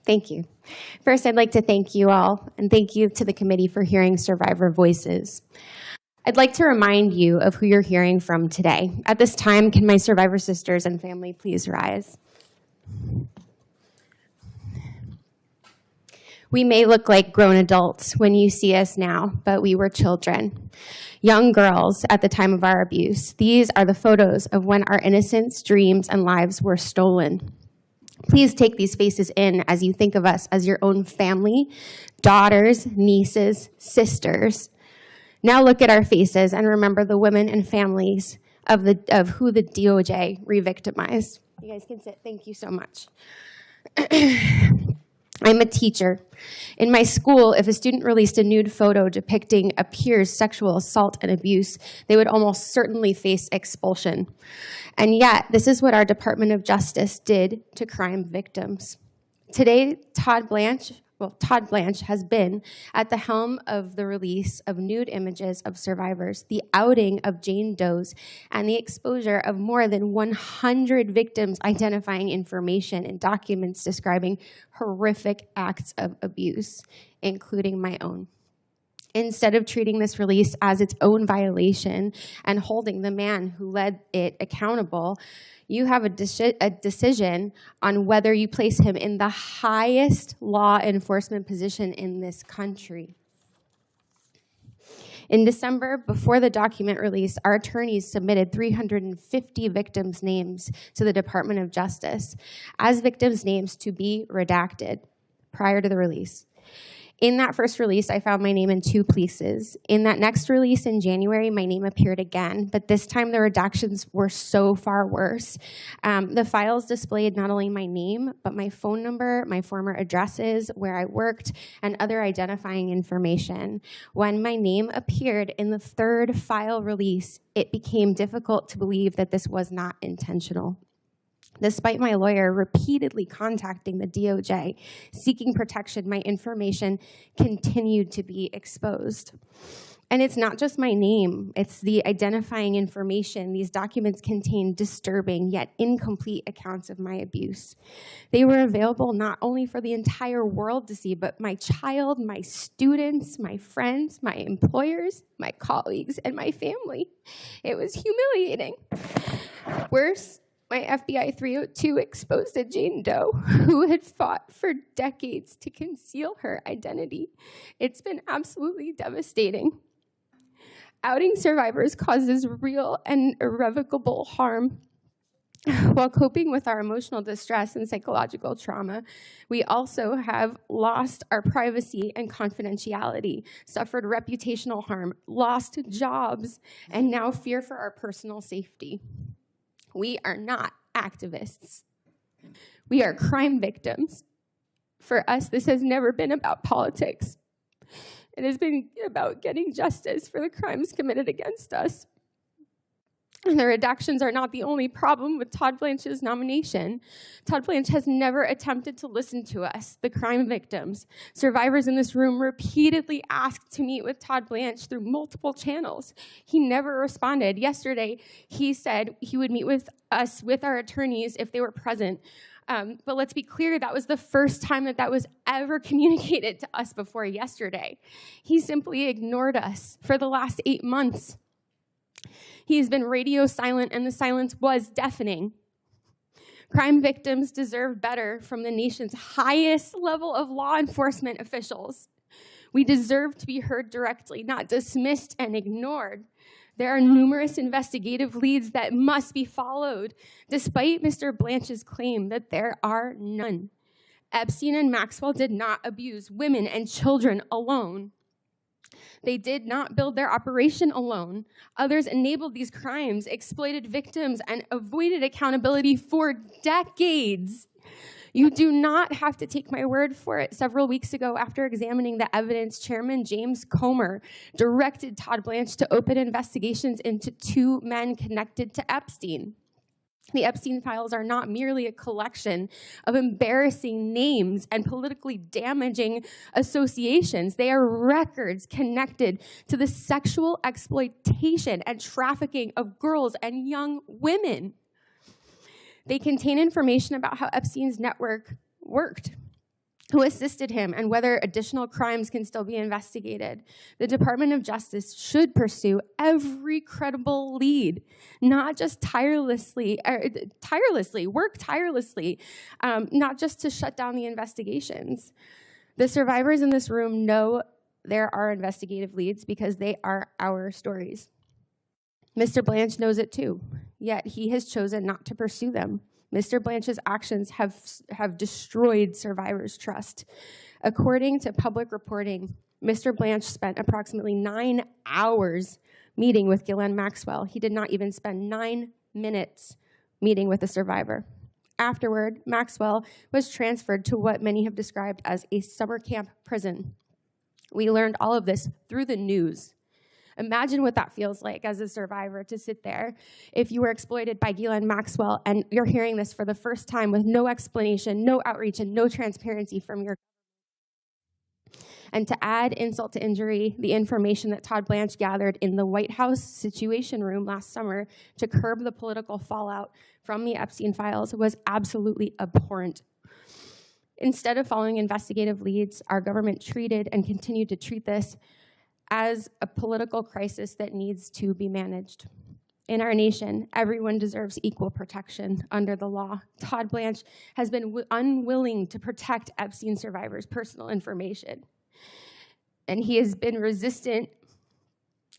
Thank you. First, I'd like to thank you all, and thank you to the committee for hearing survivor voices. I'd like to remind you of who you're hearing from today. At this time, can my survivor sisters and family please rise? We may look like grown adults when you see us now, but we were children, young girls at the time of our abuse. These are the photos of when our innocence, dreams, and lives were stolen. Please take these faces in as you think of us as your own family, daughters, nieces, sisters. Now look at our faces and remember the women and families of who the DOJ re-victimized. You guys can sit. Thank you so much. I'm a teacher. In my school, if a student released a nude photo depicting a peer's sexual assault and abuse, they would almost certainly face expulsion. And yet, this is what our Department of Justice did to crime victims. Today, Todd Blanche has been at the helm of the release of nude images of survivors, the outing of Jane Doe's, and the exposure of more than 100 victims identifying information and documents describing horrific acts of abuse, including my own. Instead of treating this release as its own violation and holding the man who led it accountable, you have a decision on whether you place him in the highest law enforcement position in this country. In December, before the document release, our attorneys submitted 350 victims' names to the Department of Justice as victims' names to be redacted prior to the release. In that first release, I found my name in 2 places. In that next release in January, my name appeared again, but this time the redactions were so far worse. The files displayed not only my name, but my phone number, my former addresses, where I worked, and other identifying information. When my name appeared in the 3rd file release, it became difficult to believe that this was not intentional. Despite my lawyer repeatedly contacting the DOJ, seeking protection, my information continued to be exposed. And it's not just my name, it's the identifying information. These documents contain disturbing yet incomplete accounts of my abuse. They were available not only for the entire world to see, but my child, my students, my friends, my employers, my colleagues, and my family. It was humiliating. Worse, my FBI 302 exposed a Jane Doe who had fought for decades to conceal her identity. It's been absolutely devastating. Outing survivors causes real and irrevocable harm. While coping with our emotional distress and psychological trauma, we also have lost our privacy and confidentiality, suffered reputational harm, lost jobs, and now fear for our personal safety. We are not activists. We are crime victims. For us, this has never been about politics. It has been about getting justice for the crimes committed against us. And the redactions are not the only problem with Todd Blanche's nomination. Todd Blanche has never attempted to listen to us, the crime victims. Survivors in this room repeatedly asked to meet with Todd Blanche through multiple channels. He never responded. Yesterday, he said he would meet with us, with our attorneys, if they were present. But let's be clear, that was the first time that was ever communicated to us before yesterday. He simply ignored us for the last 8 months. He has been radio silent, and the silence was deafening. Crime victims deserve better from the nation's highest level of law enforcement officials. We deserve to be heard directly, not dismissed and ignored. There are numerous investigative leads that must be followed, despite Mr. Blanche's claim that there are none. Epstein and Maxwell did not abuse women and children alone. They did not build their operation alone. Others enabled these crimes, exploited victims, and avoided accountability for decades. You do not have to take my word for it. Several weeks ago, after examining the evidence, Chairman James Comer directed Todd Blanche to open investigations into 2 men connected to Epstein. The Epstein files are not merely a collection of embarrassing names and politically damaging associations. They are records connected to the sexual exploitation and trafficking of girls and young women. They contain information about how Epstein's network worked. who assisted him, and whether additional crimes can still be investigated. The Department of Justice should pursue every credible lead, not just work tirelessly, not just to shut down the investigations. The survivors in this room know there are investigative leads because they are our stories. Mr. Blanche knows it too, yet he has chosen not to pursue them. Mr. Blanche's actions have destroyed survivors' trust. According to public reporting, Mr. Blanche spent approximately 9 hours meeting with Ghislaine Maxwell. He did not even spend 9 minutes meeting with the survivor. Afterward, Maxwell was transferred to what many have described as a summer camp prison. We learned all of this through the news. Imagine what that feels like as a survivor to sit there if you were exploited by Ghislaine Maxwell and you're hearing this for the first time with no explanation, no outreach, and no transparency from your. And to add insult to injury, the information that Todd Blanche gathered in the White House Situation Room last summer to curb the political fallout from the Epstein files was absolutely abhorrent. Instead of following investigative leads, our government treated and continued to treat this as a political crisis that needs to be managed. In our nation, everyone deserves equal protection under the law. Todd Blanche has been unwilling to protect Epstein survivors' personal information, and he has been resistant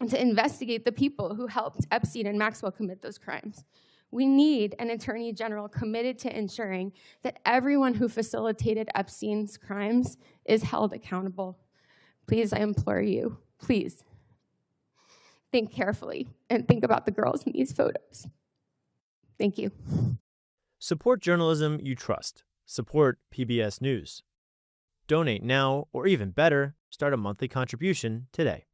to investigate the people who helped Epstein and Maxwell commit those crimes. We need an attorney general committed to ensuring that everyone who facilitated Epstein's crimes is held accountable. Please, I implore you, please think carefully and think about the girls in these photos. Thank you. Support journalism you trust. Support PBS News. Donate now, or even better, start a monthly contribution today.